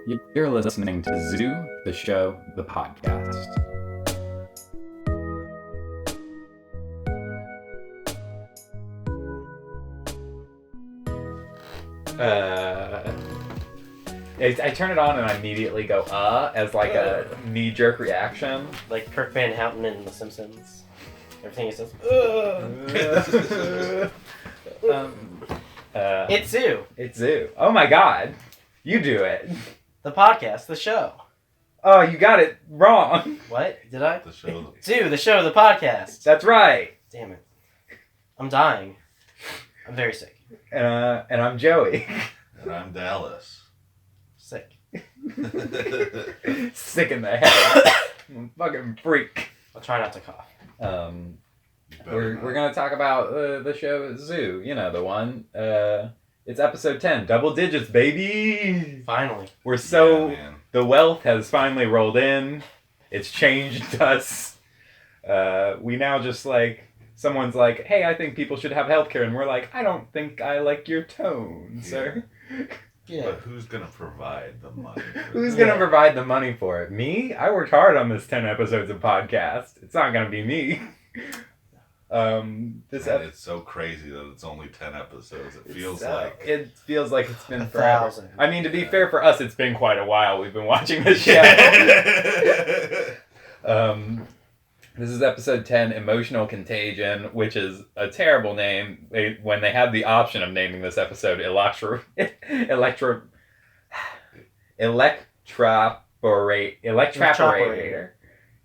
You're listening to Zoo, the show, the podcast. I turn it on and I immediately go, as like a knee-jerk reaction. Like Kirk Van Houten in The Simpsons. Everything he says, It's Zoo. It's Zoo. Oh my god. You do it. The podcast, the show. Oh, you got it wrong. What? Did I? The show. Zoo, the show, the podcast. That's right. Damn it. I'm dying. I'm very sick. And I'm Joey. And I'm Dallas. Sick. Sick in the head. I'm a fucking freak. I'll try not to cough. We're gonna talk about the show Zoo. You know, the one. It's episode 10. Double digits, baby. Finally. We're so... Yeah, man. The wealth has finally rolled in. It's changed us. We now just like... Someone's like, hey, I think people should have healthcare. And we're like, I don't think I like your tone, sir. Yeah. But who's gonna provide the money? Who's going to provide the money for it? Me? I worked hard on this 10 episodes of podcast. It's not going to be me. It's so crazy that it's only 10 episodes. It feels like it's been forever. 1,000. I mean, to be fair for us, it's been quite a while we've been watching this show. This is episode 10, Emotional Contagion, which is a terrible name. When they had the option of naming this episode Electroporator.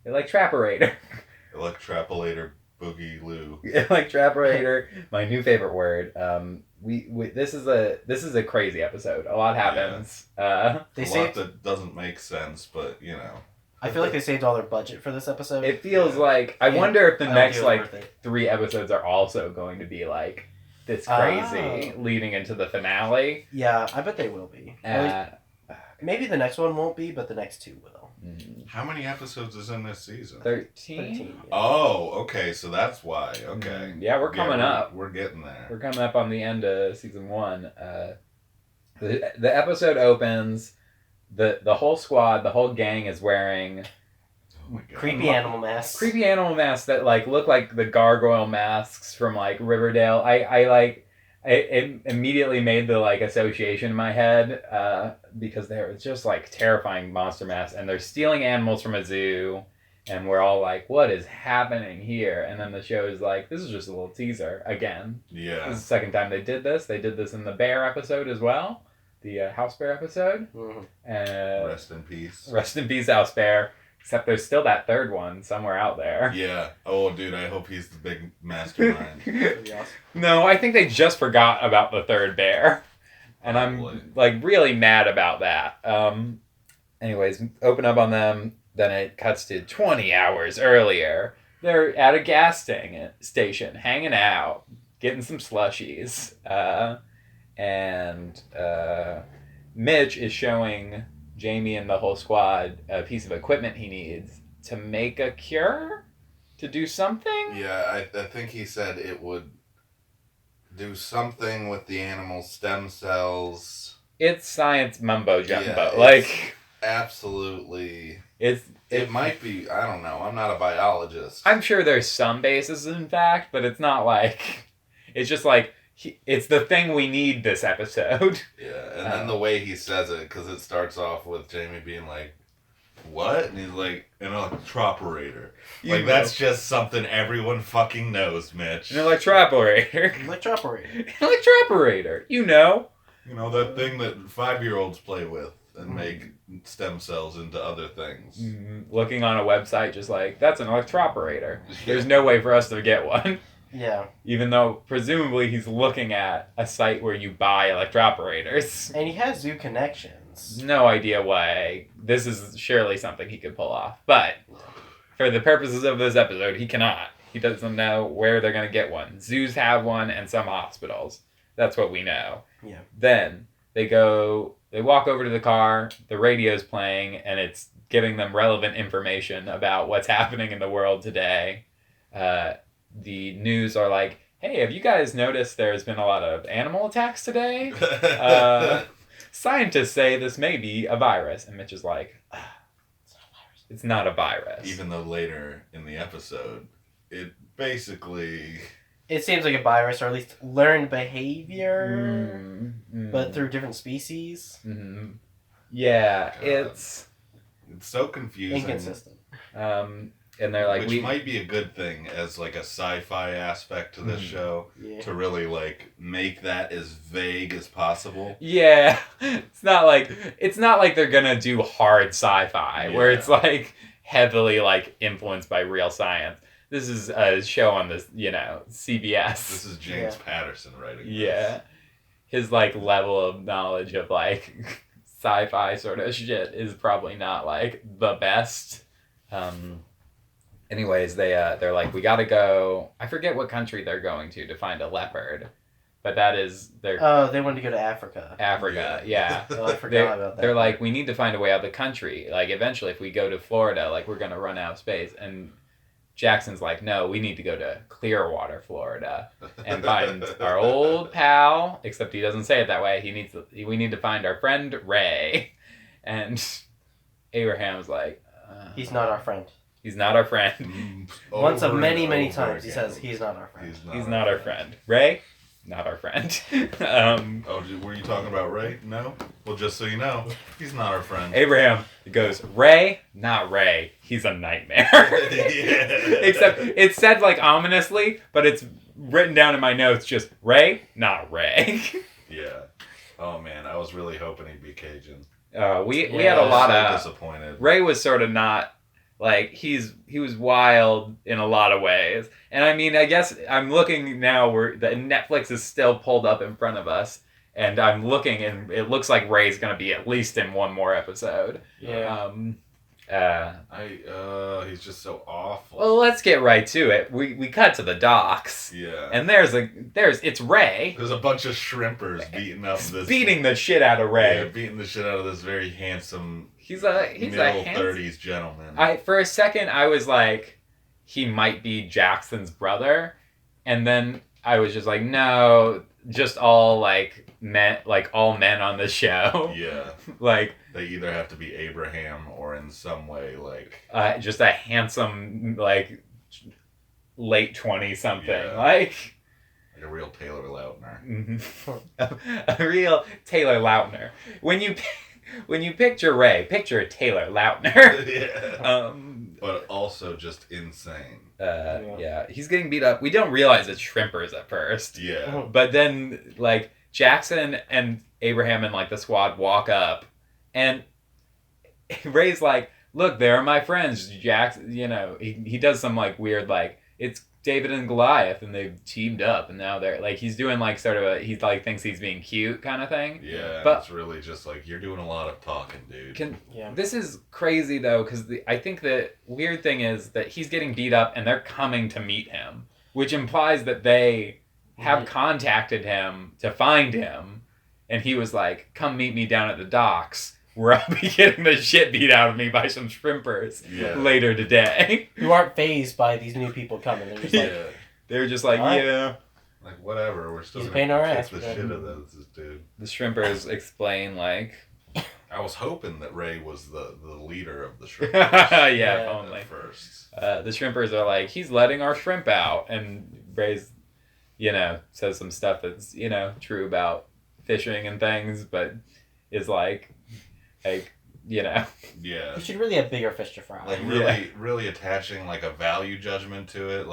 Electropolator Boogie Lou. Electroporator, my new favorite word. This is a crazy episode. A lot happens. They A lot saved. that doesn't make sense, but you know. I feel like they saved all their budget for this episode. It feels like I wonder if the I don't next feel like worth it. 3 episodes are also going to be like this crazy, leading into the finale. Yeah, I bet they will be. Maybe the next one won't be, but the next 2 will. How many episodes is in this season? 13? 13. Yeah. Oh, okay, so that's why. Okay. Yeah, we're coming up. We're getting there. We're coming up on the end of season 1. The episode opens. The whole squad, the whole gang is wearing Oh my God. Creepy animal masks. creepy animal masks that like look like the gargoyle masks from like Riverdale. It immediately made the like association in my head because they're just like terrifying monster masks, and they're stealing animals from a zoo, and we're all like, what is happening here? And then the show is like, this is just a little teaser again. Yeah. This is the second time they did this. They did this in the bear episode as well, the house bear episode. Mhm. Rest in peace. Rest in peace, house bear. Except there's still that third one somewhere out there. Yeah. Oh, dude, I hope he's the big mastermind. Pretty awesome. No, I think they just forgot about the third bear. And Probably. I'm like really mad about that. Anyways, open up on them. Then it cuts to 20 hours earlier. They're at a gas station, hanging out, getting some slushies. And Mitch is showing Jamie and the whole squad a piece of equipment he needs to make a cure? To do something? Yeah, I think he said it would do something with the animal stem cells. It's science mumbo jumbo. Yeah, like, Absolutely. it Might be, I don't know, I'm not a biologist. I'm sure there's some basis in fact, but it's not like, it's just like, it's the thing we need this episode. Yeah, and then the way he says it, because it starts off with Jamie being like, what? And he's like, an electroperator. Like, that's just something everyone fucking knows, Mitch. An electroperator. Electroperator. Electroperator. You know. You know, that thing that 5-year-olds play with and make stem cells into other things. Looking on a website just like, that's an electroperator. There's no way for us to get one. Yeah. Even though, presumably, he's looking at a site where you buy electroperators. And he has zoo connections. No idea why. This is surely something he could pull off. But, for the purposes of this episode, he cannot. He doesn't know where they're going to get one. Zoos have one and some hospitals. That's what we know. Yeah. Then, they walk over to the car, the radio's playing, and it's giving them relevant information about what's happening in the world today. The news are like, hey, have you guys noticed there's been a lot of animal attacks today? Scientists say this may be a virus. And Mitch is like, it's not a virus. Even though later in the episode, it basically... It seems like a virus, or at least learned behavior, but through different species. Mm-hmm. Yeah, God. It's so confusing. Inconsistent. And they're like... Which might be a good thing as, like, a sci-fi aspect to this show. Yeah. To really, like, make that as vague as possible. Yeah. It's not like they're gonna do hard sci-fi, where it's, like, heavily, like, influenced by real science. This is a show on this, CBS. This is James Patterson writing this. Yeah. His, like, level of knowledge of, like, sci-fi sort of shit is probably not, like, the best. Anyways, they're like, we gotta go... I forget what country they're going to find a leopard. But that is... Oh, they wanted to go to Africa. Africa, yeah. Oh, I forgot about that. They're like, we need to find a way out of the country. Like, eventually, if we go to Florida, like, we're gonna run out of space. And Jackson's like, no, we need to go to Clearwater, Florida, and find our old pal. Except he doesn't say it that way. We need to find our friend Ray. And Abraham's like... he's not our friend. He's not our friend. Once of many, many times he says, he's not our friend. He's not our friend. Ray? Not our friend. Were you talking about Ray? No? Well, just so you know, he's not our friend. Abraham goes, Ray? Not Ray. He's a nightmare. Except it's said like ominously, but it's written down in my notes just Ray? Not Ray. Yeah. Oh man, I was really hoping he'd be Cajun. We had a lot of... disappointed. Ray was sort of not... Like, he was wild in a lot of ways. And I mean, I guess I'm looking now where the Netflix is still pulled up in front of us. And I'm looking, and it looks like Ray's going to be at least in one more episode. Yeah. He's just so awful. Well, let's get right to it. We cut to the docks. Yeah. And it's Ray. There's a bunch of shrimpers beating the shit out of Ray. Yeah, beating the shit out of this very handsome... He's a middle 30s gentleman. For a second, I was like, he might be Jackson's brother, and then I was just like, no, just all men on the show. Yeah. Like they either have to be Abraham or in some way just a handsome late 20 something like a real Taylor Lautner. A real Taylor Lautner. When you picture Ray, picture Taylor Lautner. Yeah. But also just insane. Yeah, he's getting beat up. We don't realize it's shrimpers at first. Yeah. But then, Jackson and Abraham and, the squad walk up, and Ray's like, look, there are my friends. Jackson, he does some, weird, it's David and Goliath, and they've teamed up, and now they're he's doing sort of he thinks he's being cute kind of thing. Yeah, but it's really just you're doing a lot of talking, dude. This is crazy though, because I think the weird thing is that he's getting beat up, and they're coming to meet him, which implies that they have contacted him to find him, and he was like, "Come meet me down at the docks, where I'll be getting the shit beat out of me by some shrimpers later today." Who aren't fazed by these new people coming. They're just they're just like, yeah. Whatever, we're still paying our ass. The shit of this dude. The shrimpers explain, I was hoping that Ray was the leader of the shrimpers. Yeah, if only. At first. The shrimpers are like, he's letting our shrimp out. And Ray's, says some stuff that's, true about fishing and things, but is Yeah. You should really have bigger fish to fry. Really attaching a value judgment to it.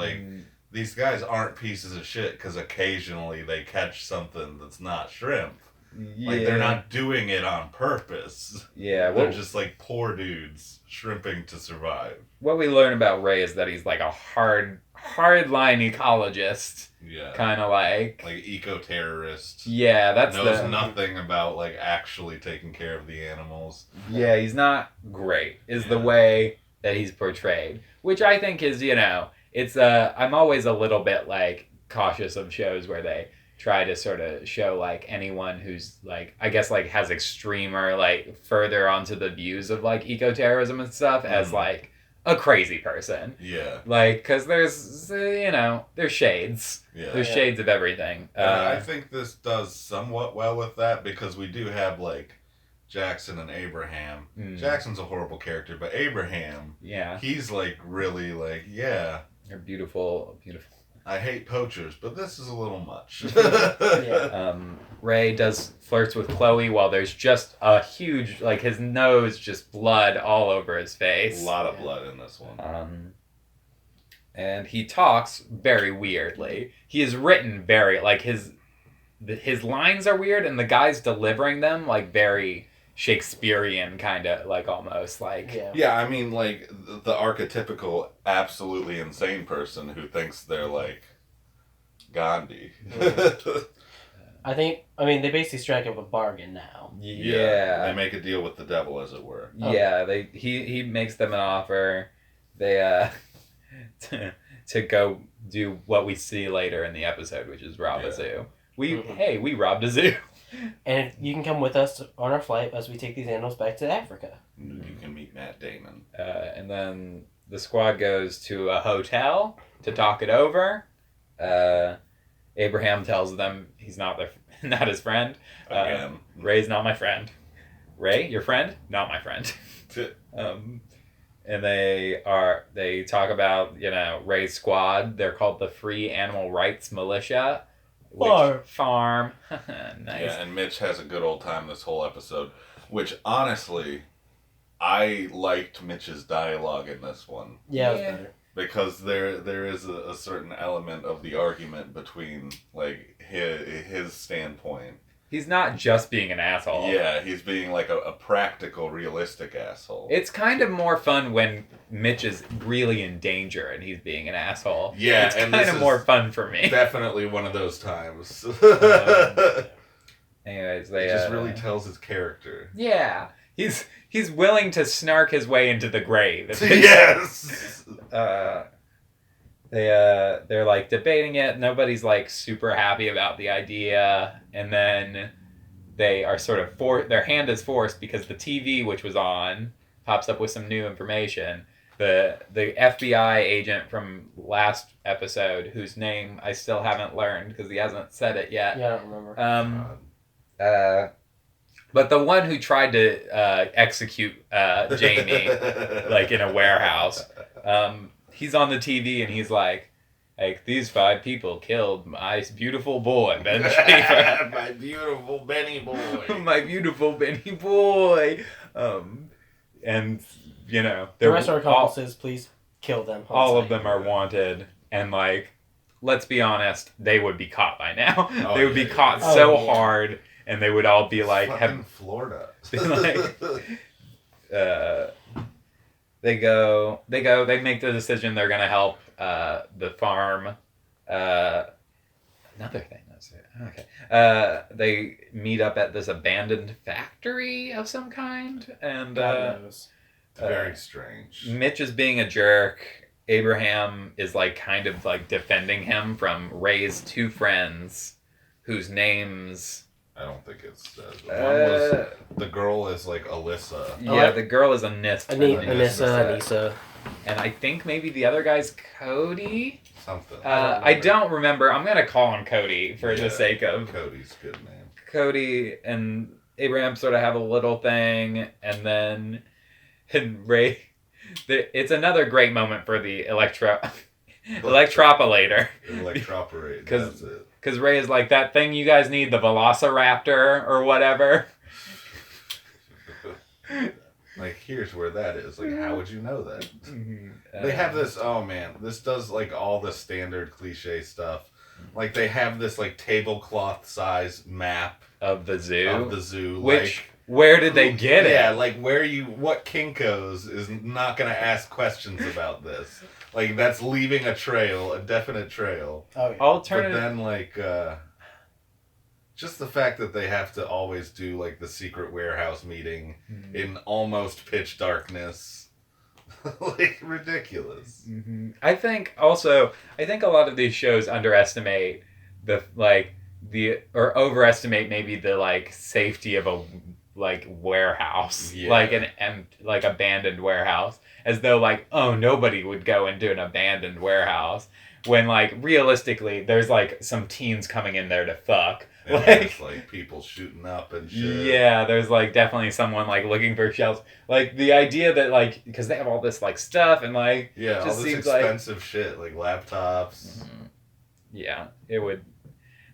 These guys aren't pieces of shit because occasionally they catch something that's not shrimp. Yeah. They're not doing it on purpose. Yeah. They're just poor dudes shrimping to survive. What we learn about Ray is that he's a hard-line ecologist. Yeah. Kind of eco-terrorist. Yeah, knows nothing about actually taking care of the animals. Yeah, he's not great, the way that he's portrayed. Which I think is, it's I'm always a little bit cautious of shows where they try to sort of show anyone who's I guess has extreme or further onto the views of eco-terrorism and stuff as a crazy person. Yeah. Like, because there's, there's shades. Yeah. There's shades of everything. I think this does somewhat well with that because we do have, like, Jackson and Abraham. Jackson's a horrible character, but Abraham, he's, like, really, like, yeah. They're beautiful, beautiful. I hate poachers, but this is a little much. Ray flirts with Chloe while there's just a huge, like, his nose, just blood all over his face. A lot of blood in this one. And he talks very weirdly. He is written very, like, his lines are weird, and the guy's delivering them, like, very Shakespearean, kind of, like, almost, like... Yeah, I mean, like, the archetypical absolutely insane person who thinks they're, like, Gandhi. they basically strike up a bargain now. Yeah. They make a deal with the devil, as it were. Yeah, he makes them an offer. They, to go do what we see later in the episode, which is rob a zoo. We robbed a zoo. And you can come with us on our flight as we take these animals back to Africa. You can meet Matt Damon. And then the squad goes to a hotel to talk it over. Abraham tells them he's not his friend. Again. Ray's not my friend. Ray, your friend? Not my friend. And they talk about, Ray's squad. They're called the Free Animal Rights Militia. Farm. Nice. Yeah, and Mitch has a good old time this whole episode, which honestly, I liked Mitch's dialogue in this one. Yeah, it was better. Because there is a certain element of the argument between, like, his standpoint. He's not just being an asshole. Yeah, he's being like a practical, realistic asshole. It's kind of more fun when Mitch is really in danger and he's being an asshole. Yeah, it's kind of more fun for me. Definitely one of those times. Anyways, it just really tells his character. Yeah, he's willing to snark his way into the grave. Yes. They're like debating it. Nobody's like super happy about the idea, and then they are sort of their hand is forced because the TV, which was on, pops up with some new information. The FBI agent from last episode, whose name I still haven't learned because he hasn't said it yet. Yeah, I don't remember. But the one who tried to execute Jamie, like in a warehouse, he's on the TV and he's like, these 5 people killed my beautiful boy, Ben Schaefer. My beautiful Benny boy. My beautiful Benny boy. And, the rest of our accomplices, please kill them. All of them are wanted. And, like, let's be honest, they would be caught by now. They would be caught so hard, and they would all be like... Fucking Florida. They make the decision they're going to help the farm. Another thing, that's it. Okay. They meet up at this abandoned factory of some kind. And it's very strange. Mitch is being a jerk. Abraham is like kind of like defending him from Ray's 2 friends whose names... I don't think it says. One was the girl is like Alyssa. Yeah, the girl is Anissa. And I think maybe the other guy's Cody. Something. I don't remember. I'm gonna call him Cody for the sake of Cody's good name. Cody and Abraham sort of have a little thing, and then Ray. It's another great moment for the electropolator. Electroparator. That's it. Because Ray is like, that thing you guys need, the Velociraptor or whatever. Like, here's where that is. Like, how would you know that? They have this, this does, like, all the standard cliche stuff. Like, they have this, like, tablecloth size map. Of the zoo. Which, where did they get it? Yeah, like, what Kinko's is not going to ask questions about this. Like, that's leaving a trail, a definite trail. Oh, yeah. Alternative. But then, like, just the fact that they have to always do, like, the secret warehouse meeting in almost pitch darkness. Like, ridiculous. Mm-hmm. I think a lot of these shows underestimate or overestimate maybe the, like, safety of like warehouse, Yeah. like like abandoned warehouse, as though like, oh, nobody would go into an abandoned warehouse, when like realistically there's like some teens coming in there to fuck. And Like, there's like people shooting up and shit. yeah, there's like definitely someone like looking for shells. Like the idea that like, because they have all this like stuff and like, Yeah, just all this seems expensive shit, like laptops. yeah, it would.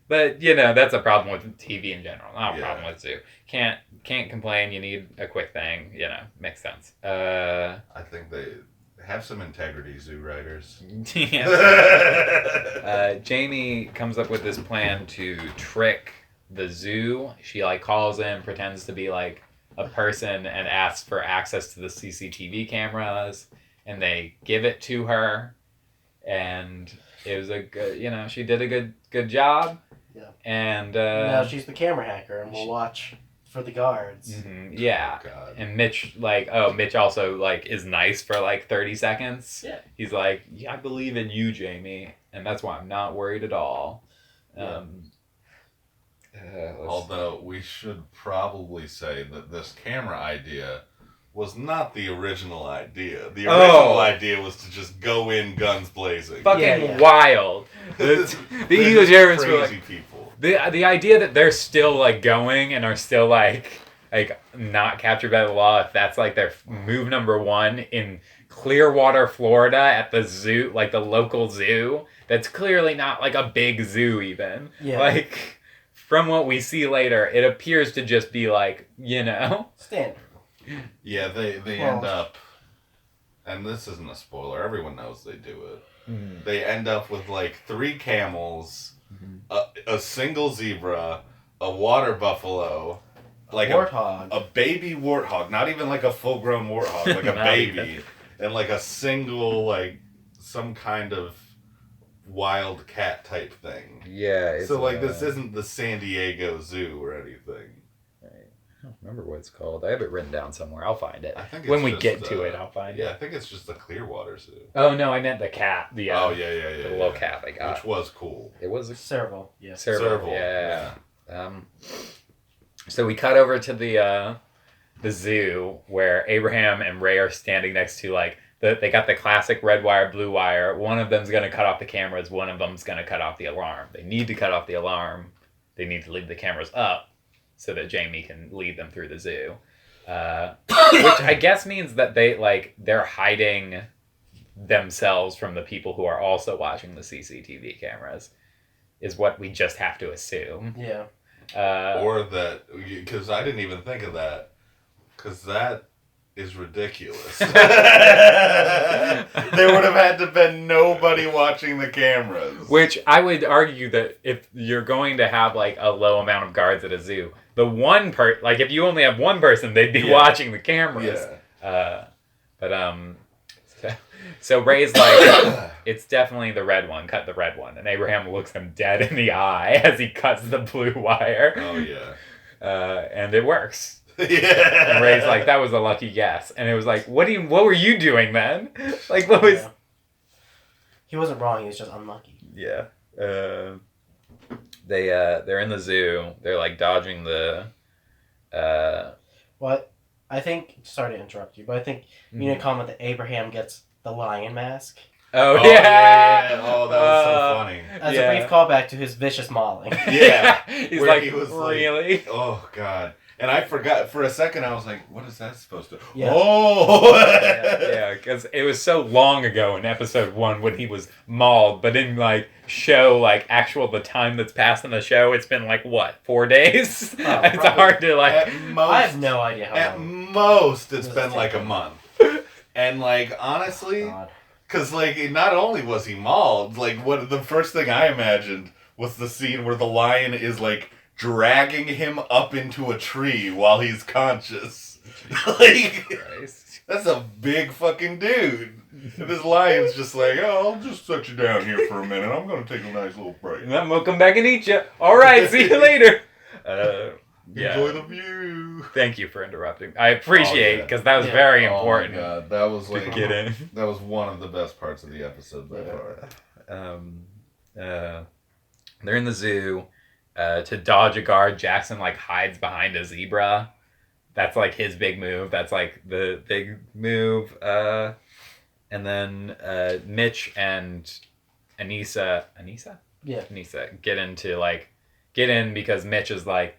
But you know, that's a problem with TV in general. Not a Yeah. problem with zoo. Can't complain. You need a quick thing. You know, makes sense. I think they have some integrity, zoo writers. Yeah. Jamie comes up with this plan to trick the zoo. She like calls in, pretends to be like a person, and asks for access to the CCTV cameras, and they give it to her, and it was a good, you know, she did a good job. Yeah. And now she's the camera hacker, and we'll watch for the guards. Mm-hmm, yeah. Oh, God. And Mitch Mitch also like is nice for like 30 seconds. Yeah. He's like, yeah, I believe in you, Jamie, and that's why I'm not worried at all. Yeah. Although we should probably say that this camera idea was not the original idea. The original idea was to just go in guns blazing. Fucking wild. The Eagle Germans were crazy like, people. the idea that they're still like going and are still like not captured by the law, if that's like their move number one in Clearwater, Florida, at the zoo, like the local zoo, that's clearly not like a big zoo even. Yeah. Like, from what we see later, it appears to just be like, you know, Standard. Yeah, they end up, and this isn't a spoiler, everyone knows they do it. Mm-hmm. They end up with like 3 camels, a single zebra, a water buffalo, like warthog. a baby warthog, not even like a full grown warthog, like a baby, and like a single, like some kind of wild cat type thing. Yeah. So like this isn't the San Diego Zoo or anything. I don't remember what it's called. I have it written down somewhere. I'll find it. I think when we just, get to it, I'll find it. Yeah, I think it's just the Clearwater Zoo. Oh no, I meant the cat. The yeah, the little cat I got. Which was cool. It was a Serval. Yeah. Serval. Yeah. So we cut over to the zoo where Abraham and Ray are standing next to like they got the classic red wire, blue wire. One of them's gonna cut off the cameras. One of them's gonna cut off the alarm. They need to cut off the alarm. They need to leave the cameras up so that Jamie can lead them through the zoo. Which I guess means that they're hiding themselves from the people who are also watching the CCTV cameras, is what we just have to assume. Yeah. Or that, because I didn't even think of that, because that is ridiculous. There would have had to been nobody watching the cameras. Which I would argue that if you're going to have like a low amount of guards at a zoo, the one if you only have one person, they'd be watching the cameras. Yeah. So Ray's like, it's definitely the red one. Cut the red one, and Abraham looks him dead in the eye as he cuts the blue wire. Oh yeah. And it works. Yeah. And Ray's like, that was a lucky guess, and it was like, what were you doing then? Like, what was? Yeah. He wasn't wrong. He was just unlucky. Yeah. They're in the zoo. They're like dodging the. What? I think. Sorry to interrupt you, but I think you need to comment that Abraham gets the lion mask. Oh yeah. yeah. Oh, that was so funny. As a brief callback to his vicious mauling. Yeah. He's Where like, he was really? Like, oh God. And I forgot for a second. I was like, "What is that supposed to?" Yeah. Oh, Yeah, because it was so long ago in episode 1 when he was mauled, but in like show, like actual the time that's passed in the show, it's been like what 4 days. It's hard to like. At most, I have no idea how At long. most, it's been like a month. And like honestly, God. because like not only was he mauled, like what the first thing I imagined was the scene where the lion is like dragging him up into a tree while he's conscious. Like, that's a big fucking dude. And this lion's just like, oh, I'll just set you down here for a minute. I'm going to take a nice little break. And then we'll come back and eat you. All right, see you later. Yeah. Enjoy the view. Thank you for interrupting. I appreciate it because that was very important. Oh my God, that was like to get in. That was one of the best parts of the episode by far. They're in the zoo. To dodge a guard, Jackson like hides behind a zebra, that's like his big move. That's like the big move. And then Mitch and Anissa, Yeah. Anissa get in because Mitch is like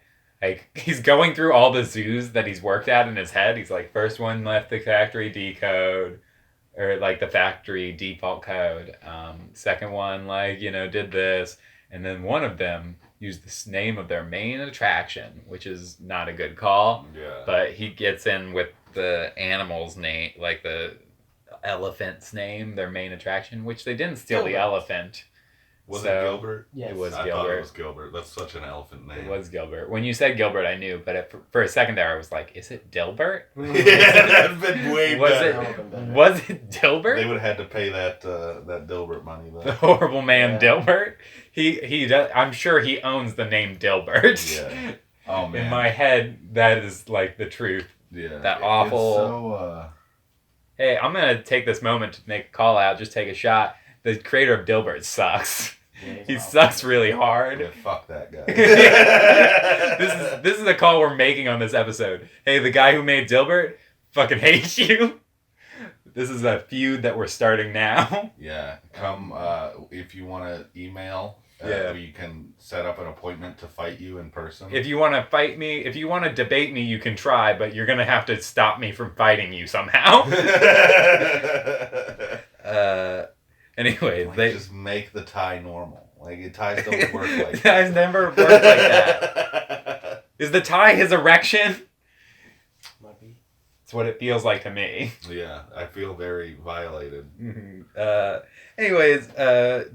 he's going through all the zoos that he's worked at in his head. He's like, first one left the factory decode, or like the factory default code. Second one, like, did this, and then one of them used the name of their main attraction, which is not a good call. Yeah. But he gets in with the animal's name, like the elephant's name, their main attraction, which they didn't steal the elephant. Was it Gilbert? Yes. It was I Gilbert. thought it was Gilbert. That's such an elephant name. It was Gilbert. When you said Gilbert, I knew, but for a second there, I was like, "Is it Dilbert?" Yeah, that'd been way better. Was it Dilbert? They would have had to pay that Dilbert money though. The horrible man Yeah. Dilbert. He does. I'm sure he owns the name Dilbert. Yeah. Oh man. In my head, that is like the truth. Yeah. That awful. It's so, Hey, I'm gonna take this moment to make a call out. Just take a shot. The creator of Dilbert sucks. Yeah, He sucks really hard. yeah, fuck that guy. This is the call we're making on this episode. Hey, the guy who made Dilbert fucking hates you. This is a feud that we're starting now. Yeah. Come if you want to email. Yeah. You can set up an appointment to fight you in person. If you want to fight me, if you want to debate me, you can try, but you're gonna have to stop me from fighting you somehow. Anyway, Like, they just make the tie normal. Like ties don't work like that. ties never work like that. Is the tie his erection? Might be. It's what it feels like to me. Yeah, I feel very violated. Anyways,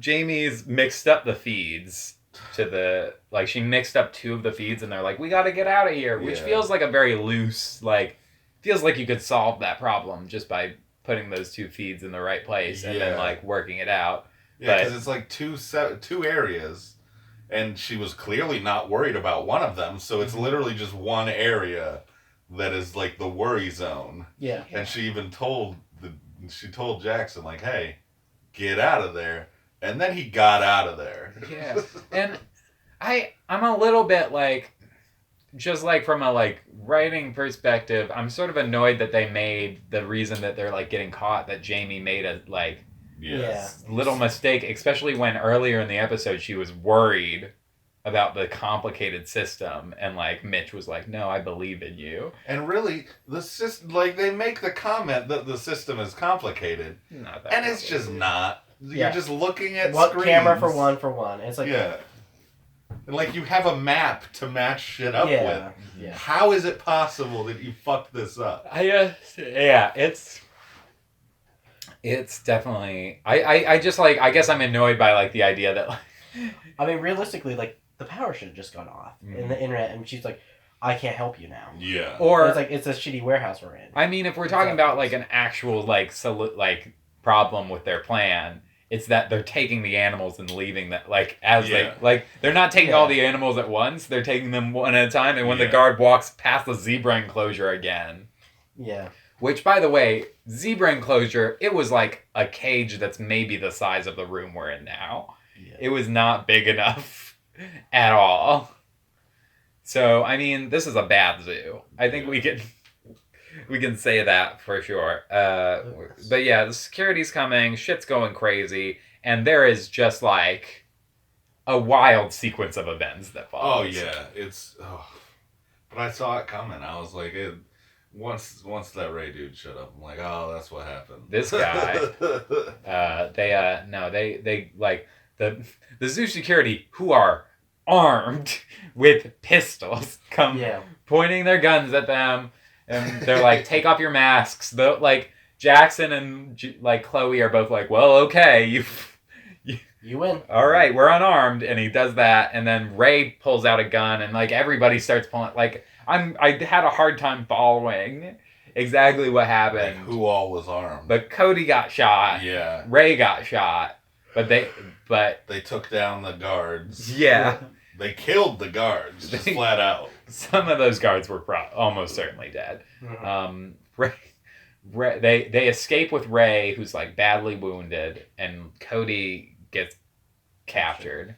Jamie's mixed up the feeds to she mixed up two of the feeds, and they're like, we got to get out of here, which Yeah. feels like a very loose, feels like you could solve that problem just by putting those two feeds in the right place and then Yeah. working it out. Yeah, But- because it's like two areas, and she was clearly not worried about one of them, so it's literally just one area that is like the worry zone. Yeah. And she even told Jackson, like, hey, get out of there. And then he got out of there. Yeah. And I'm a little bit just from a writing perspective, I'm sort of annoyed that they made the reason that they're getting caught, that Jamie made a Yes. little mistake, especially when earlier in the episode she was worried about the complicated system, and Mitch was like, no, I believe in you. And really, the system, they make the comment that the system is complicated, Not that and it's just not. Yeah. You're just looking at One screens. camera for one. It's like Yeah. And you have a map to match shit up Yeah. with. Yeah. How is it possible that you fucked this up? It's definitely I just I guess I'm annoyed by the idea that I mean, realistically, the power should have just gone off in the internet, and she's like, "I can't help you now." Yeah. or It's a shitty warehouse we're in. I mean, if we're talking about an actual problem with their plan, it's that they're taking the animals and leaving that they're not taking all the animals at once. They're taking them one at a time, and when the guard walks past the zebra enclosure again, Yeah. which, by the way, zebra enclosure, it was like a cage that's maybe the size of the room we're in now. Yeah. It was not big enough at all. So, I mean, this is a bad zoo. I think we can say that for sure. But yeah, the security's coming, shit's going crazy, and there is just a wild sequence of events that follows. Oh yeah, but I saw it coming. I was like, once that Ray dude showed up, I'm like, oh, that's what happened. This guy. The zoo security, who are armed with pistols, come pointing their guns at them, and they're like, take off your masks. Jackson and Chloe are both like, well, okay, You win. all right, we're unarmed, and he does that, and then Ray pulls out a gun, and everybody starts pulling. I had a hard time following exactly what happened. Who all was armed? But Cody got shot. Yeah. Ray got shot. But They took down the guards. yeah, They killed the guards, just flat out. some of those guards were almost certainly dead. Ray, they escape with Ray, who's badly wounded, and Cody gets captured.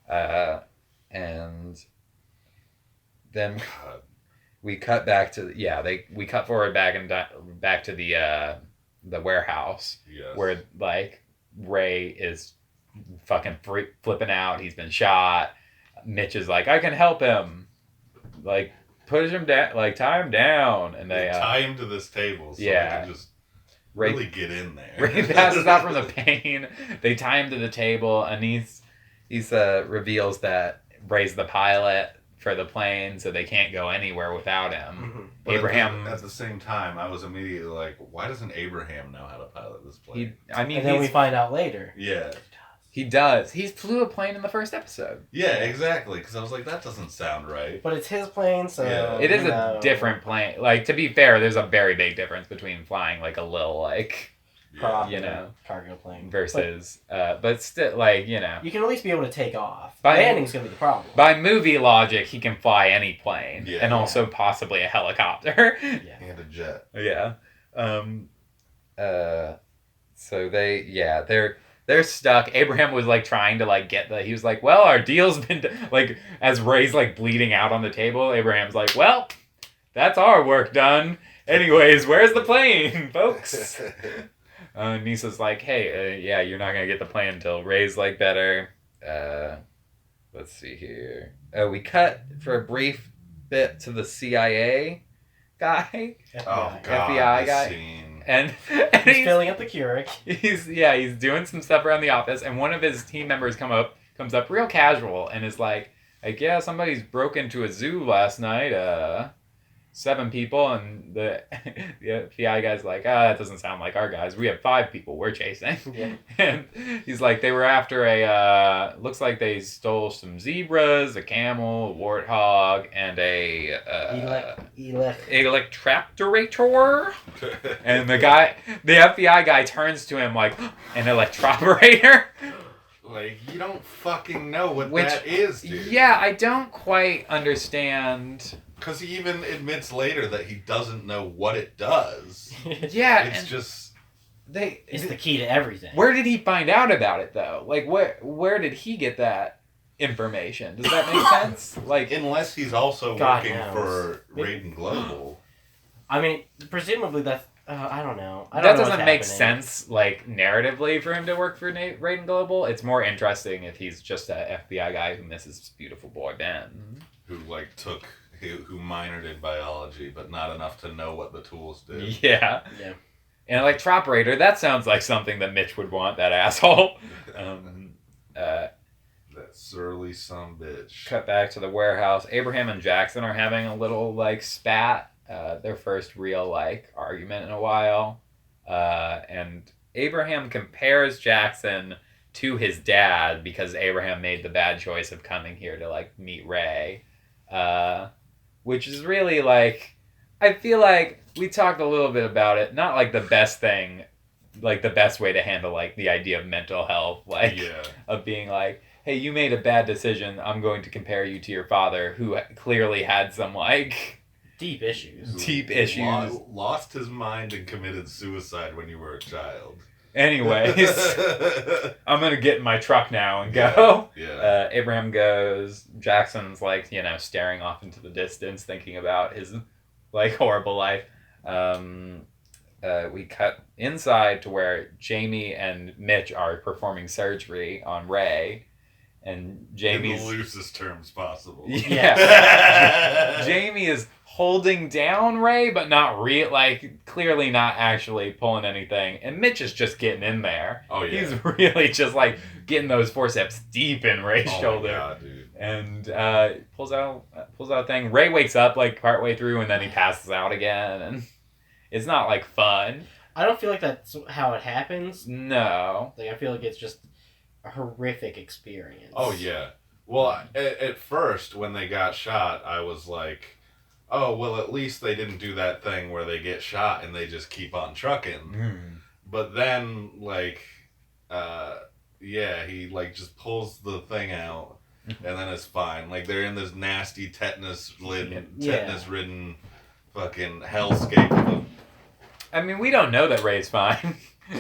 And then we cut back to we cut forward back to the warehouse where like Ray is fucking flipping out. He's been shot. Mitch is like, I can help him. Like, push him down, like tie him down, and they tie him to this table so they can just really get in there. Ray passes out from the pain. They tie him to the table, and he's reveals that Ray's the pilot for the plane, so they can't go anywhere without him. Mm-hmm. But Abraham. At the same time, I was immediately like, why doesn't Abraham know how to pilot this plane? And then we find out later. Yeah. He does. He flew a plane in the first episode. Yeah, exactly. Because I was like, that doesn't sound right. But it's his plane, so... Yeah. It is a different plane. Like, to be fair, there's a very big difference between flying, like, a little, like... cargo plane. Versus... But still, like, you know... You can at least be able to take off. Landing's going to be the problem. By movie logic, he can fly any plane. Yeah, and also possibly a helicopter. Yeah. And a jet. Yeah. So they're stuck. Abraham was like trying to like he was like, well, our deal's been like, as Ray's like bleeding out on the table, Abraham's like, well, that's our work done. Anyways, where's the plane, folks? Nisa's like, hey, you're not gonna get the plane until Ray's like better. Let's see here. We cut for a brief bit to the CIA guy. FBI guy. Scene. And he's filling up the Keurig. He's doing some stuff around the office, and one of his team members comes up real casual and is like, yeah, somebody's broke into a zoo last night. 7 people, and the FBI guy's like, that doesn't sound like our guys. We have 5 people we're chasing. Yeah. And he's like, they were after looks like they stole some zebras, a camel, a warthog, and a electroporator. And the FBI guy turns to him like, an electroporator? Like, you don't fucking know what that is, dude. Yeah, I don't quite understand... Because he even admits later that he doesn't know what it does. Yeah. It's just... It's the key to everything. Where did he find out about it, though? Like, where did he get that information? Does that make sense? Like, unless he's also working for Raiden Global. I mean, presumably that's... I don't know. That doesn't make sense, like, narratively for him to work for Raiden Global. It's more interesting if he's just an FBI guy who misses his beautiful boy, Ben. Who minored in biology, but not enough to know what the tools did. Yeah. And electroporator, that sounds like something that Mitch would want, that asshole. That surly sumbitch. Cut back to the warehouse. Abraham and Jackson are having a little, like, spat. Their first real, like, argument in a while. And Abraham compares Jackson to his dad because Abraham made the bad choice of coming here to, like, meet Ray. Which is really, like, I feel like we talked a little bit about it. Not, like, the best thing, like, the best way to handle, like, the idea of mental health. Like, of being like, hey, you made a bad decision. I'm going to compare you to your father, who clearly had some, like... Deep issues. Lost his mind and committed suicide when you were a child. Anyways, I'm going to get in my truck now and go. Yeah. Abraham goes. Jackson's like, staring off into the distance, thinking about his, like, horrible life. We cut inside to where Jamie and Mitch are performing surgery on Ray. And Jamie's... in the loosest terms possible. Yeah. Jamie is holding down Ray, but not clearly not actually pulling anything. And Mitch is just getting in there. Oh, yeah. He's really just, like, getting those forceps deep in Ray's shoulder. My God, dude. And pulls out a thing. Ray wakes up, like, partway through, and then he passes out again. And it's not, like, fun. I don't feel like that's how it happens. No. Like, I feel like it's just a horrific experience. Oh, yeah. Well, at first, when they got shot, I was like, oh, well, at least they didn't do that thing where they get shot and they just keep on trucking. But then, like, he, like, just pulls the thing out, and then it's fine. Like, they're in this nasty tetanus-ridden fucking hellscape. I mean, we don't know that Ray's fine.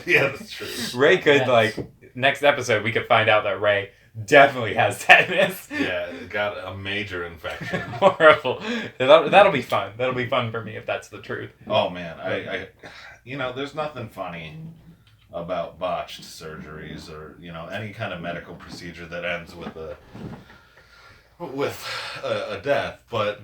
Yeah, that's true. Ray could, like... Next episode, we could find out that Ray definitely has tetanus. Yeah, it got a major infection. Horrible. That'll be fun. That'll be fun for me if that's the truth. Oh man, I there's nothing funny about botched surgeries or any kind of medical procedure that ends with a death, but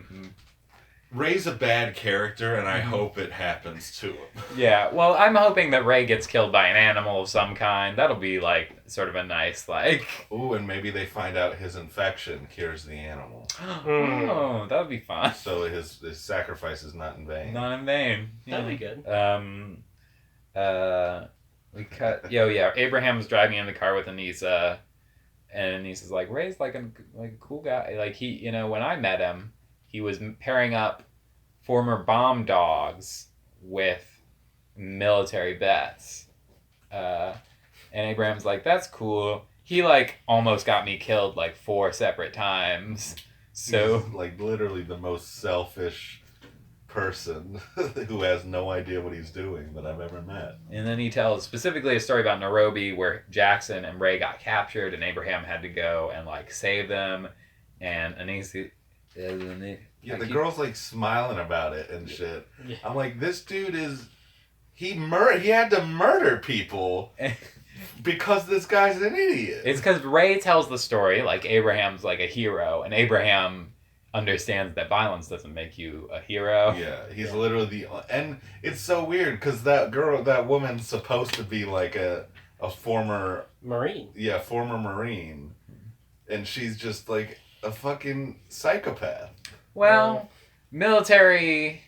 Ray's a bad character, and I hope it happens to him. Yeah, well, I'm hoping that Ray gets killed by an animal of some kind. That'll be, like, sort of a nice, like... Ooh, and maybe they find out his infection cures the animal. Oh, that would be fun. So his sacrifice is not in vain. Not in vain. That'd be good. We cut... yeah, Abraham's driving in the car with Anissa, and Anissa's like, Ray's, like a cool guy. Like, he, when I met him, he was pairing up former bomb dogs with military vets. And Abraham's like, that's cool. He, like, almost got me killed, like, 4 separate times. So... He's, like, literally the most selfish person who has no idea what he's doing that I've ever met. And then he tells specifically a story about Nairobi where Jackson and Ray got captured and Abraham had to go and, like, save them. And Anissa... Yeah, the girl's like smiling about it and shit. Yeah. I'm like, this dude he had to murder people because this guy's an idiot. It's because Ray tells the story like Abraham's like a hero, and Abraham understands that violence doesn't make you a hero. Yeah, he's literally and it's so weird because that woman's supposed to be like a former Marine. Yeah, former Marine, and she's just like a fucking psychopath. Well, military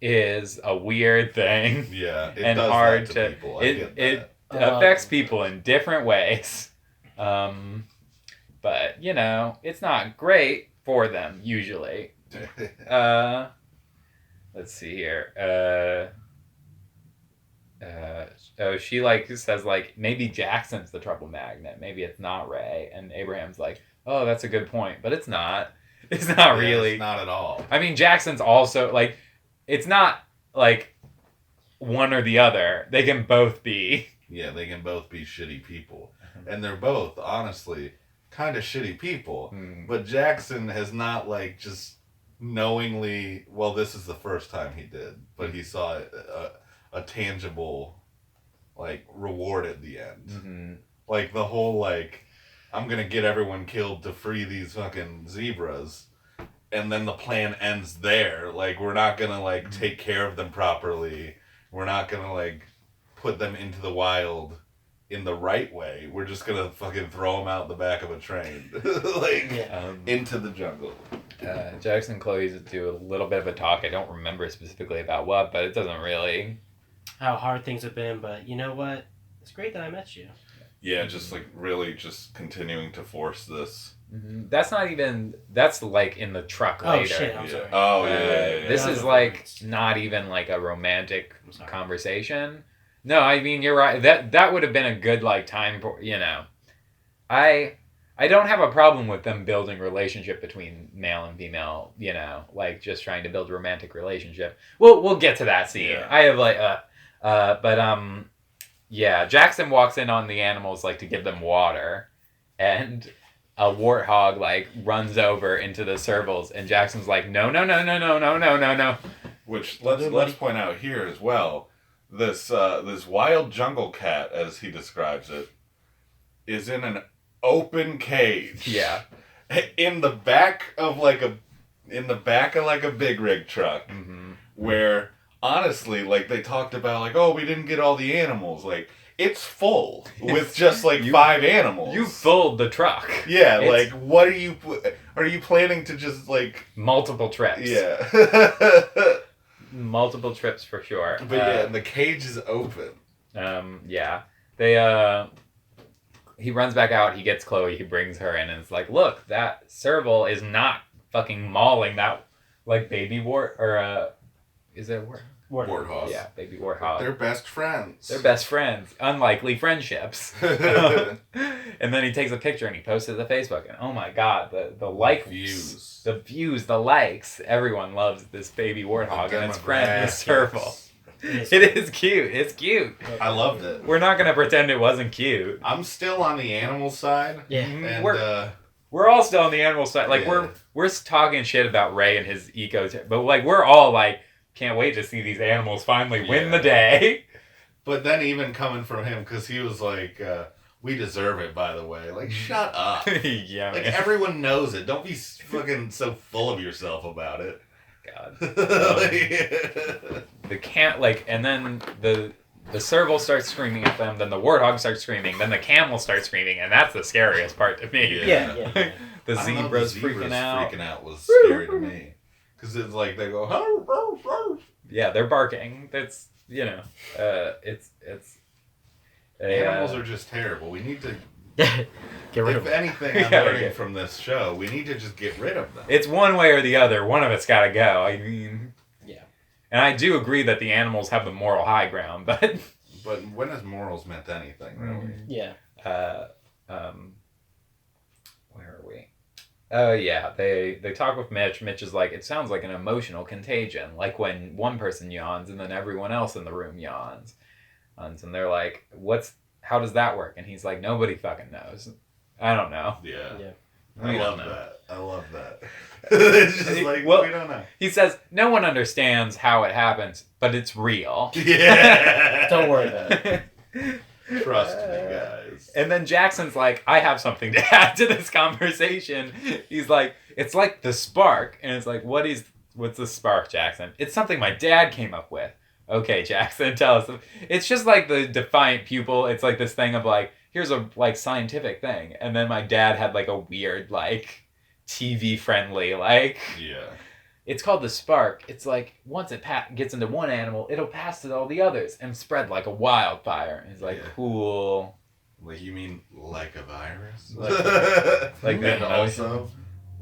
is a weird thing. Yeah, it and does hard that to people. it affects people in different ways. But it's not great for them usually. Let's see here. She like says like maybe Jackson's the trouble magnet. Maybe it's not Ray. And Abraham's like, oh, that's a good point, but it's not. It's not really. It's not at all. I mean, Jackson's also like, it's not like one or the other. They can both be. Yeah, they can both be shitty people, and they're both honestly kind of shitty people. But Jackson has not like just knowingly. Well, this is the first time he did, but he saw a tangible like reward at the end. Like the whole like, I'm gonna get everyone killed to free these fucking zebras, and then the plan ends there. Like, we're not gonna like take care of them properly. We're not gonna like put them into the wild in the right way. We're just gonna fucking throw them out the back of a train, into the jungle. Jackson and Chloe do a little bit of a talk. I don't remember specifically about what, but it doesn't really. How hard things have been, but you know what? It's great that I met you. Yeah, just like really just continuing to force this. That's not even. That's like in the truck later. Oh shit! I'm sorry. Oh yeah. This is like not even like a romantic conversation. No, I mean you're right. That would have been a good like time for I don't have a problem with them building relationship between male and female. Like just trying to build a romantic relationship. We'll get to that scene. Yeah. I have like yeah, Jackson walks in on the animals like to give them water, and a warthog like runs over into the servals, and Jackson's like, no. Which let's point out here as well. This wild jungle cat, as he describes it, is in an open cage. Yeah. In the back of like a big rig truck, where. Honestly, like, they talked about, like, oh, we didn't get all the animals. Like, it's full with just, like, 5 animals. You filled the truck. Yeah, like, what are you planning to just, like... Multiple trips. Yeah. Multiple trips for sure. But yeah, the cage is open. Yeah. He runs back out, he gets Chloe, he brings her in, and it's like, look, that serval is not fucking mauling that, like, baby wart, or, is it a Warthog. Yeah, baby warthog. They're best friends. Unlikely friendships. And then he takes a picture and he posts it to Facebook. And oh my god, the like views, the likes. Everyone loves this baby warthog and its friend, the serval. It is cute. It's cute. I loved it. We're not gonna pretend it wasn't cute. I'm still on the animal side. Yeah. And We're all still on the animal side. Like we're talking shit about Ray and his eco, but like we're all like, can't wait to see these animals finally win the day. But then even coming from him, because he was like, we deserve it, by the way. Like, shut up. Yeah, like, man. everyone knows it. Don't be fucking so full of yourself about it. God. And then the serval starts screaming at them, then the warthog starts screaming, then the camel starts screaming, and that's the scariest part to me. Yeah. The zebra's freaking out. Freaking out was scary to me. Because it's like, they go, "Hur, hur, hur." Yeah, they're barking. That's, it's Animals are just terrible. We need to, Get rid of if them. anything I'm learning from this show, we need to just get rid of them. It's one way or the other. One of it's got to go. I mean, yeah. And I do agree that the animals have the moral high ground, but when has morals meant anything, really? Yeah. Where are we? Oh yeah, they talk with Mitch. Mitch is like, it sounds like an emotional contagion, like when one person yawns and then everyone else in the room yawns, and they're like, how does that work? And he's like, nobody fucking knows. I don't know. Yeah. We I don't love know. that. I love that. It's just like, Well, we don't know. He says, no one understands how it happens, but it's real. Yeah. Don't worry about it. Trust me, guys. And then Jackson's like, I have something to add to this conversation. He's like, it's like the spark. And it's like, what's the spark, Jackson? It's something my dad came up with. Okay, Jackson, tell us. It's just like the defiant pupil. It's like this thing of like, here's a like scientific thing. And then my dad had like a weird like TV friendly like. Yeah. It's called the spark. It's like once it gets into one animal, it'll pass to all the others and spread like a wildfire. And it's like, cool. Like, you mean like a virus? Like and that also,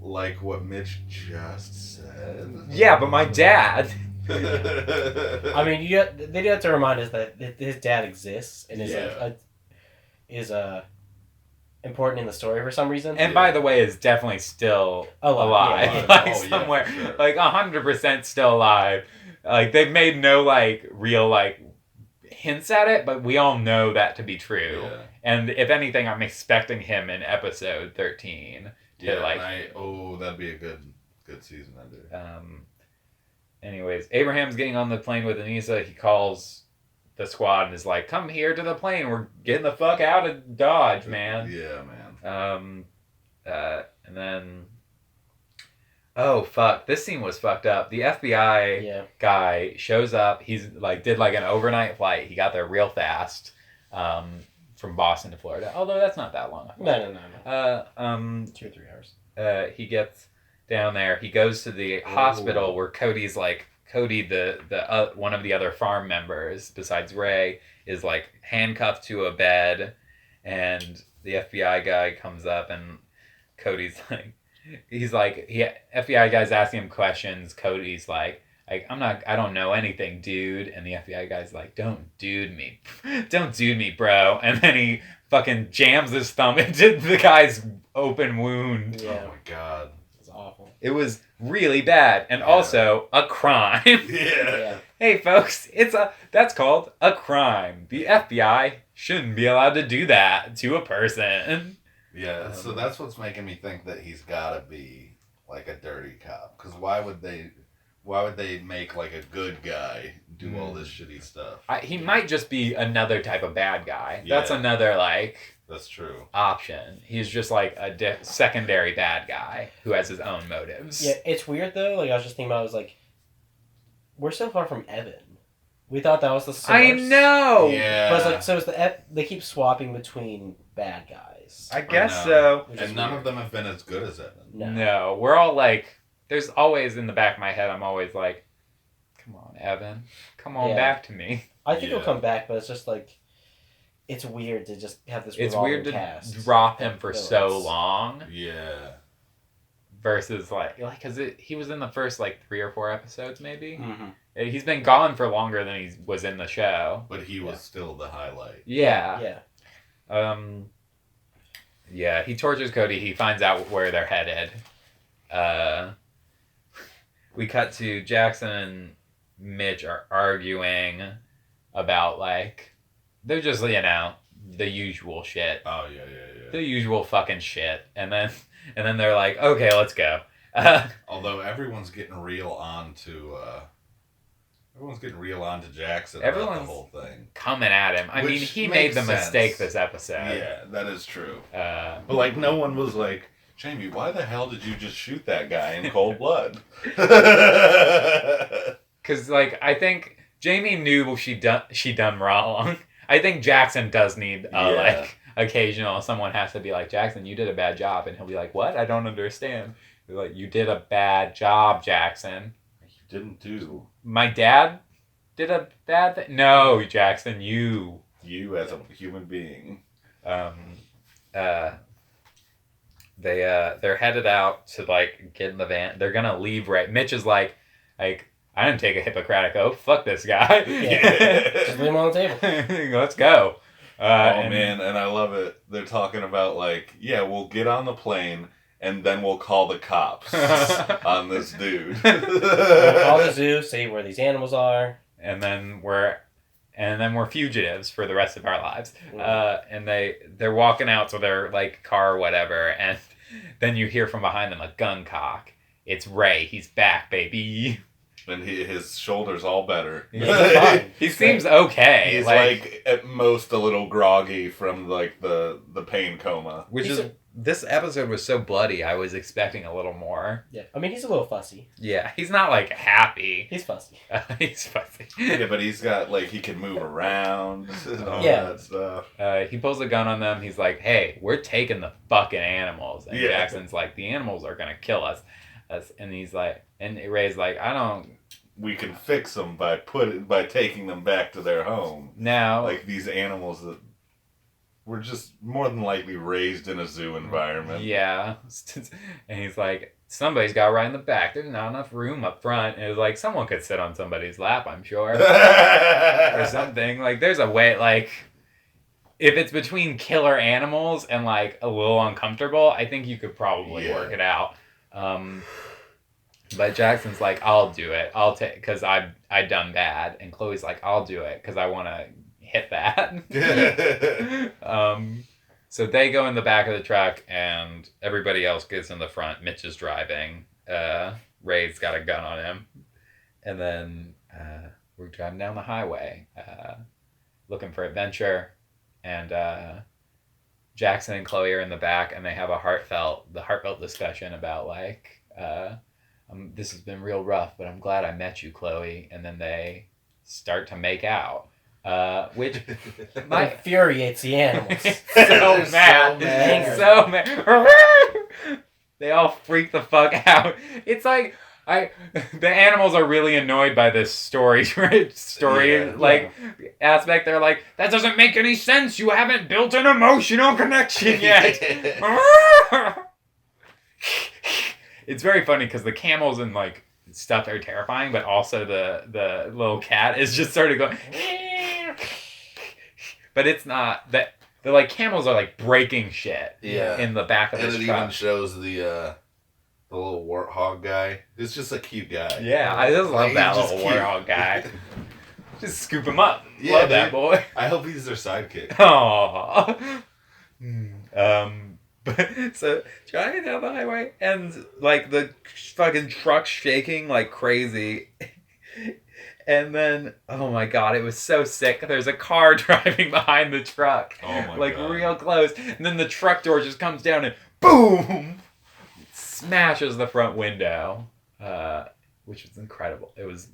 like what Mitch just said. Yeah, but my dad. I mean, they do have to remind us that his dad exists and is important in the story for some reason. And by the way, is definitely still alive. Yeah. Like Oh, yeah, somewhere, for sure. like 100% still alive. Like they've made no like real like hints at it, but we all know that to be true. Yeah. And if anything, I'm expecting him in episode 13 to like. That'd be a good season ender. Anyways, Abraham's getting on the plane with Anissa. He calls the squad and is like, "Come here to the plane. We're getting the fuck out of Dodge, man." Yeah, man. And then, oh fuck, this scene was fucked up. The FBI guy shows up. He's like did like an overnight flight. He got there real fast, from Boston to Florida. Although that's not that long. No. 2 or 3 hours. He gets down there. He goes to the hospital where Cody, the one of the other farm members besides Ray, is like handcuffed to a bed, and the FBI guy comes up and Cody's like, FBI guy's asking him questions. Cody's like, I don't know anything, dude. And the FBI guy's like, don't dude me, bro. And then he fucking jams his thumb into the guy's open wound. Yeah. Oh my god. It's awful. It was really bad, and also a crime. Yeah. Hey folks, that's called a crime. The FBI shouldn't be allowed to do that to a person. Yeah, so that's what's making me think that he's gotta be like a dirty cop. Because why would they make like a good guy do all this shitty stuff? He might just be another type of bad guy. Yeah. That's another like That's true. option. He's just like a secondary bad guy who has his own motives. Yeah, it's weird though. Like I was just thinking about, I was like, we're so far from Evan. We thought that was the source. I know. Yeah. But it's like, they keep swapping between bad guys. I guess I know. so. And none of them have been as good as Evan. No. We're all like, there's always in the back of my head, I'm always like, come on, Evan. Come on back to me. I think he'll come back, but it's just like, it's weird to just have this It's revolving weird to cast. drop him for so long. Yeah. Versus because he was in the first like 3 or 4 episodes maybe. Mm-hmm. He's been gone for longer than he was in the show. But he was still the highlight. Yeah. Yeah. He tortures Cody. He finds out where they're headed. We cut to Jackson Mitch are arguing about, like, they're just, you know, the usual shit. Oh, yeah. The usual fucking shit. And then they're like, okay, let's go. Although everyone's getting real on to Jackson about Everyone's the whole thing. Coming at him. I mean, he made the mistake this episode. Yeah, that is true. But, like, no one was like, Jamie, why the hell did you just shoot that guy in cold blood? Because, like, I think Jamie knew she done wrong. I think Jackson does need, like, occasional, someone has to be like, Jackson, you did a bad job. And he'll be like, what? I don't understand. They're like, you did a bad job, Jackson. You didn't do. My dad did a bad thing? No, Jackson, you. You as a human being. They're headed out to, like, get in the van. They're gonna leave, right? Mitch is like, I didn't take a Hippocratic oath. Fuck this guy. Yeah. Just leave him on the table. Let's go. Man, and I love it. They're talking about, like, yeah, we'll get on the plane, and then we'll call the cops on this dude. We'll call the zoo, see where these animals are. And then we're fugitives for the rest of our lives. And they're walking out to their, like, car or whatever, and then you hear from behind them a gun cock. It's Ray. He's back, baby. And his shoulder's all better. Yeah, he seems okay. He's like at most a little groggy from, like, the pain coma. This episode was so bloody, I was expecting a little more. Yeah, I mean, he's a little fussy. Yeah, he's not, like, happy. He's fussy. He's fussy. Yeah, but he's got, like, he can move around and all that stuff. He pulls a gun on them. He's like, hey, we're taking the fucking animals. And Jackson's like, the animals are going to kill us. And he's like, and Ray's like, we can fix them by taking them back to their home. Now, like these animals that were just more than likely raised in a zoo environment. Yeah. And he's like, somebody's got to ride in the back. There's not enough room up front. And it was like, someone could sit on somebody's lap, I'm sure. Or something. Like, there's a way, like, if it's between killer animals and, like, a little uncomfortable, I think you could probably work it out. But Jackson's like, I'll do it. I'll take, because I done bad. And Chloe's like, I'll do it because I want to hit that. So they go in the back of the truck and everybody else gets in the front. Mitch is driving. Ray's got a gun on him. And then we're driving down the highway looking for adventure. And Jackson and Chloe are in the back and they have the heartfelt discussion about, like, this has been real rough, but I'm glad I met you, Chloe. And then they start to make out. Which infuriates the animals. so mad. They all freak the fuck out. It's like the animals are really annoyed by this story aspect. They're like, that doesn't make any sense. You haven't built an emotional connection yet. It's very funny because the camels and, like, stuff are terrifying, but also the little cat is just sort of going. But it's not that the, like, camels are, like, breaking shit in the back of this truck. And it even shows the little warthog guy. It's just a cute guy. Yeah, I just love that little warthog guy. Just scoop him up. Yeah, love that boy. I hope he's their sidekick. Aww. But so driving down the highway and, like, the fucking truck's shaking like crazy. And then, oh my god, it was so sick. There's a car driving behind the truck. Oh my god. Like, real close. And then the truck door just comes down and boom! Smashes the front window. Which was incredible. It was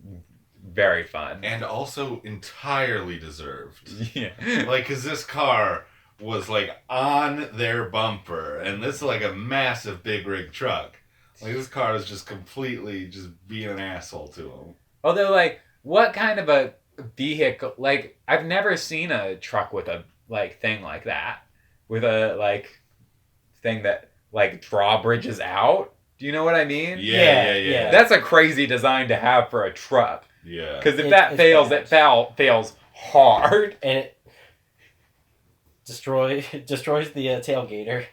very fun. And also entirely deserved. Yeah. Like, because this car was, like, on their bumper. And this is, like, a massive big rig truck. Like, this car is just completely just being an asshole to them. Although, like, what kind of a vehicle, like, I've never seen a truck with a, like, thing like that. With a, like, thing that, like, drawbridges out. Do you know what I mean? Yeah. That's a crazy design to have for a truck. Yeah. Because if that fails, it fails hard. And it destroys the tailgater.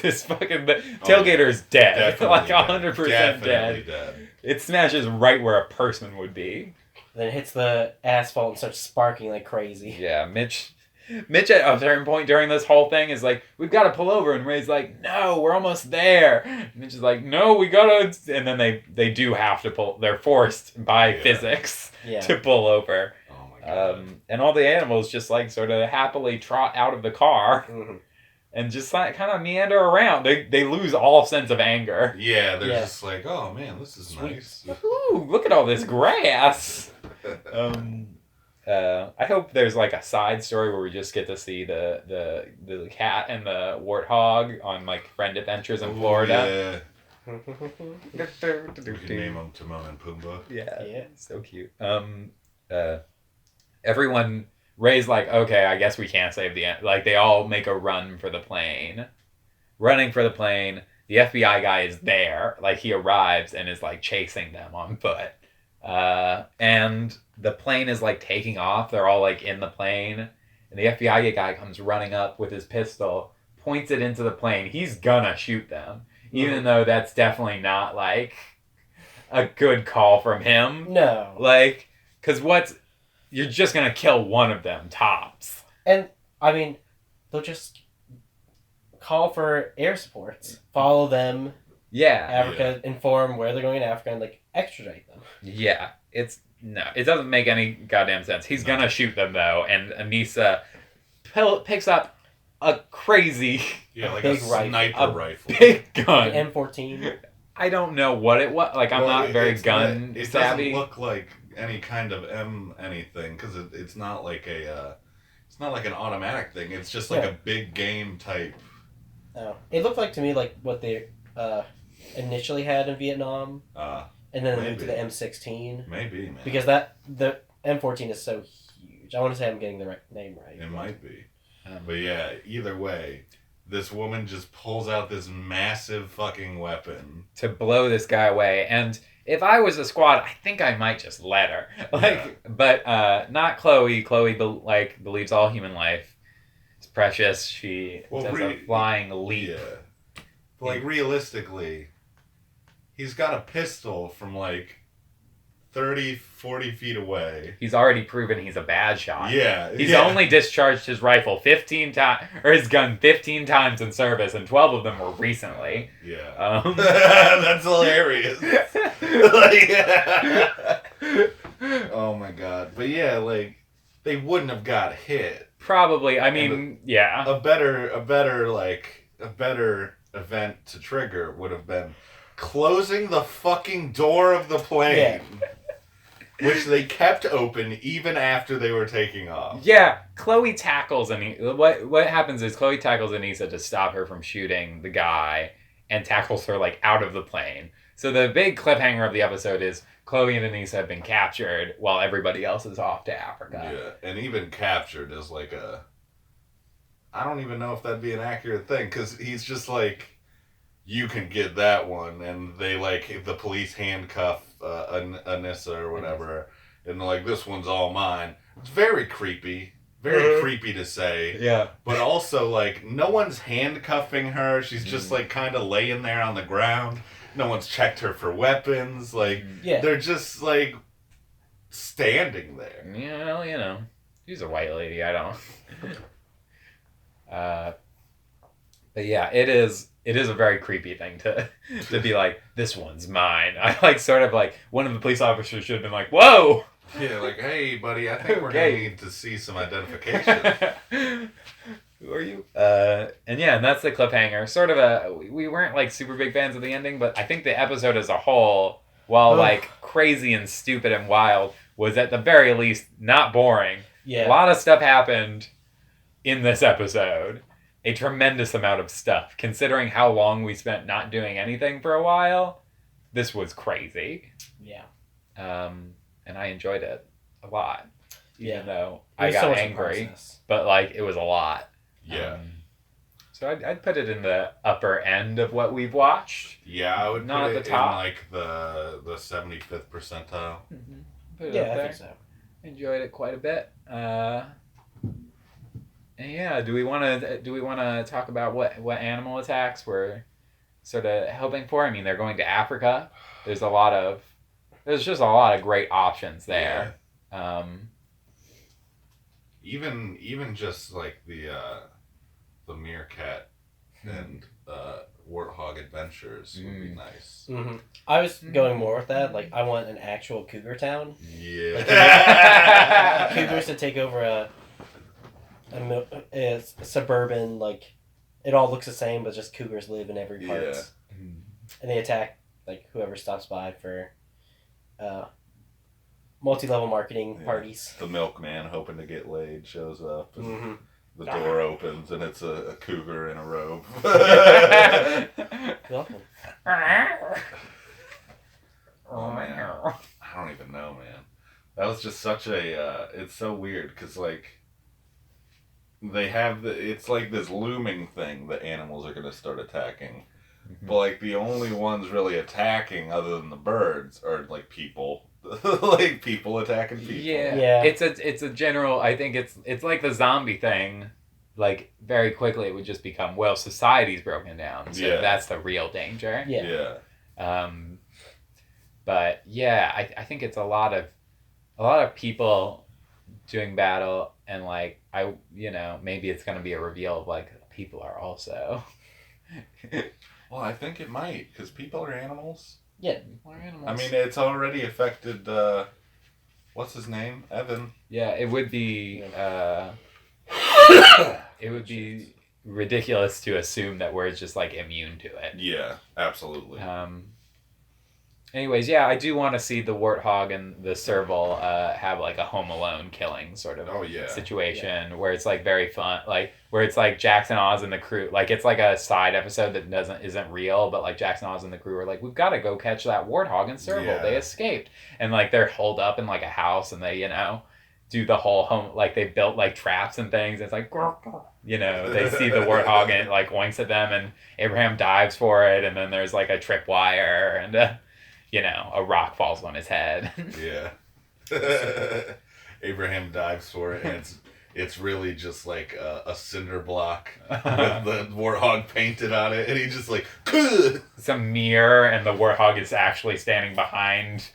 This fucking tailgater is dead. Like 100% dead. Dead. It smashes right where a person would be. then it hits the asphalt and starts sparking like crazy. Yeah, Mitch at a certain point during this whole thing is like, we've got to pull over, and Ray's like, no, we're almost there. Mitch is like, no, we gotta, and then they do have to pull. They're forced by physics to pull over. Oh my god! And all the animals just like sort of happily trot out of the car. Mm-hmm. And just like kind of meander around. They lose all sense of anger. Yeah, they're just like, oh man, this is nice. Ooh, look at all this grass. I hope there's like a side story where we just get to see the cat and the warthog on like friend adventures in Florida. Yeah. We can name them Timon and Pumbaa. Yeah, so cute. Everyone. Ray's like, okay, I guess we can't save the... Like, they all make a run for the plane. Running for the plane. The FBI guy is there. Like, he arrives and is, like, chasing them on foot. And the plane is, like, taking off. They're all, like, in the plane. And the FBI guy comes running up with his pistol, points it into the plane. He's gonna shoot them. Even though that's definitely not, like, a good call from him. No. Like, because what's... You're just going to kill one of them, tops. And, I mean, they'll just call for air supports. Follow them. Yeah. Africa, inform where they're going in Africa, and, like, extradite them. Yeah. It doesn't make any goddamn sense. He's going to shoot them, though, and Anissa picks up a crazy... Yeah, like a sniper rifle. Big gun. Like M14. I don't know what it was. Like, I'm not very gun savvy. It doesn't look like any kind of anything, because it's not like it's not like an automatic thing. It's just like a big game type. Oh, it looked like to me like what they initially had in Vietnam, and then moved to the M16. Maybe, man. Because the M14 is so huge. I want to say I'm getting the right name right. It might be, but yeah. Either way, this woman just pulls out this massive fucking weapon to blow this guy away. And if I was a squad, I think I might just let her. But not Chloe. Chloe believes all human life is precious. She does a flying leap. Yeah. But, like, realistically, he's got a pistol from like 30, 40 feet away. He's already proven he's a bad shot. Yeah. He's only discharged his rifle 15 times, or his gun 15 times in service, and 12 of them were recently. Yeah. That's hilarious. Oh my god. But yeah, like, they wouldn't have got hit. Probably. I mean, yeah. A better event to trigger would have been closing the fucking door of the plane. Yeah. Which they kept open even after they were taking off. Yeah, Chloe tackles what happens is Chloe tackles Anissa to stop her from shooting the guy and tackles her like out of the plane. So the big cliffhanger of the episode is Chloe and Anissa have been captured while everybody else is off to Africa. Yeah, and even captured is like I don't even know if that'd be an accurate thing, because he's just like, you can get that one, and they like the police handcuff Anissa or whatever, and they're like, this one's all mine. It's very creepy. Very creepy to say. Yeah. But also, like, no one's handcuffing her. She's just, like, kind of laying there on the ground. No one's checked her for weapons. Like, they're just, like, standing there. Yeah, well, you know, she's a white lady. I don't. But yeah, it is a very creepy thing to be like, this one's mine. I like sort of like one of the police officers should have been like, whoa. Yeah, like, hey, buddy, I think we're gonna need to see some identification. Who are you? And that's the cliffhanger. Sort of we weren't like super big fans of the ending, but I think the episode as a whole, while like crazy and stupid and wild, was at the very least not boring. Yeah. A lot of stuff happened in this episode. A tremendous amount of stuff. Considering how long we spent not doing anything for a while, this was crazy. Yeah. And I enjoyed it a lot. Even though I got so angry. But like, it was a lot. Yeah. So I'd put it in the upper end of what we've watched. Yeah, I would not put at it the top. In like the 75th percentile. Mm-hmm. Put it up there. I think so. Enjoyed it quite a bit. And yeah, do we want to talk about what animal attacks we're sort of hoping for? I mean, they're going to Africa. There's just a lot of great options there. Even just like the meerkat and warthog adventures would be nice. Mm-hmm. I was going more with that. Like, I want an actual cougar town. Yeah. Cougars to take over a suburban, like, it all looks the same, but just cougars live in every part. Yeah. And they attack, like, whoever stops by for multi-level marketing parties. The milkman hoping to get laid shows up. And the Ah. door opens and it's a cougar in a robe. Welcome. Oh man, I don't even know, man. That was just such a. It's so weird because like they have it's like this looming thing that animals are gonna start attacking, but like the only ones really attacking other than the birds are like people. Like people attacking people. Yeah. It's a general. I think it's like the zombie thing. Like very quickly, it would just become society's broken down. So that's the real danger. Yeah. But yeah, I think it's a lot of people doing battle, and like maybe it's gonna be a reveal of like people are also. Well, I think it might because people are animals. Yeah. People are animals. I mean, it's already affected. What's his name? Evan. Yeah, it would be. It would be ridiculous to assume that we're just like immune to it. Yeah, absolutely. Anyways, yeah, I do want to see the warthog and the serval have like a Home Alone killing sort of situation where it's like very fun, like where it's like Jackson Oz and the crew, like it's like a side episode that isn't real, but like Jackson Oz and the crew are like, we've got to go catch that warthog and serval. Yeah. They escaped, and like they're holed up in like a house, and they do the whole home, like they built like traps and things. It's like they see the warthog and it like oinks at them, and Abraham dives for it, and then there's like a tripwire and. A rock falls on his head. Yeah. Abraham dives for it, and it's really just like a cinder block with the warthog painted on it, and he just like, it's a mirror, and the warthog is actually standing behind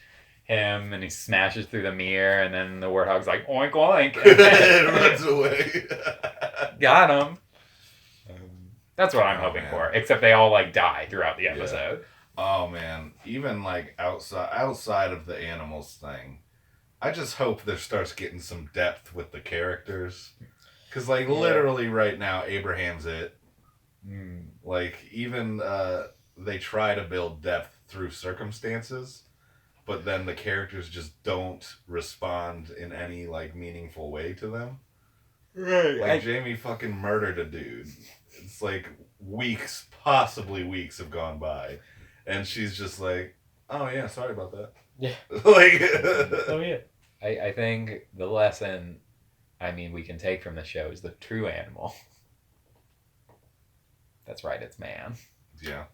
him, and he smashes through the mirror, and then the warthog's like, oink, oink, and runs away. Got him. That's what I'm hoping for, except they all like die throughout the episode. Yeah. Oh man, even like outside of the animals thing, I just hope there starts getting some depth with the characters, because like literally right now Abraham's it. Like even they try to build depth through circumstances, but then the characters just don't respond in any like meaningful way to them. Right. Like Jamie fucking murdered a dude. It's like possibly weeks have gone by. And she's just like, oh yeah, sorry about that. Yeah. Like, oh yeah. I think the lesson, we can take from the show is the true animal. That's right, it's man. Yeah.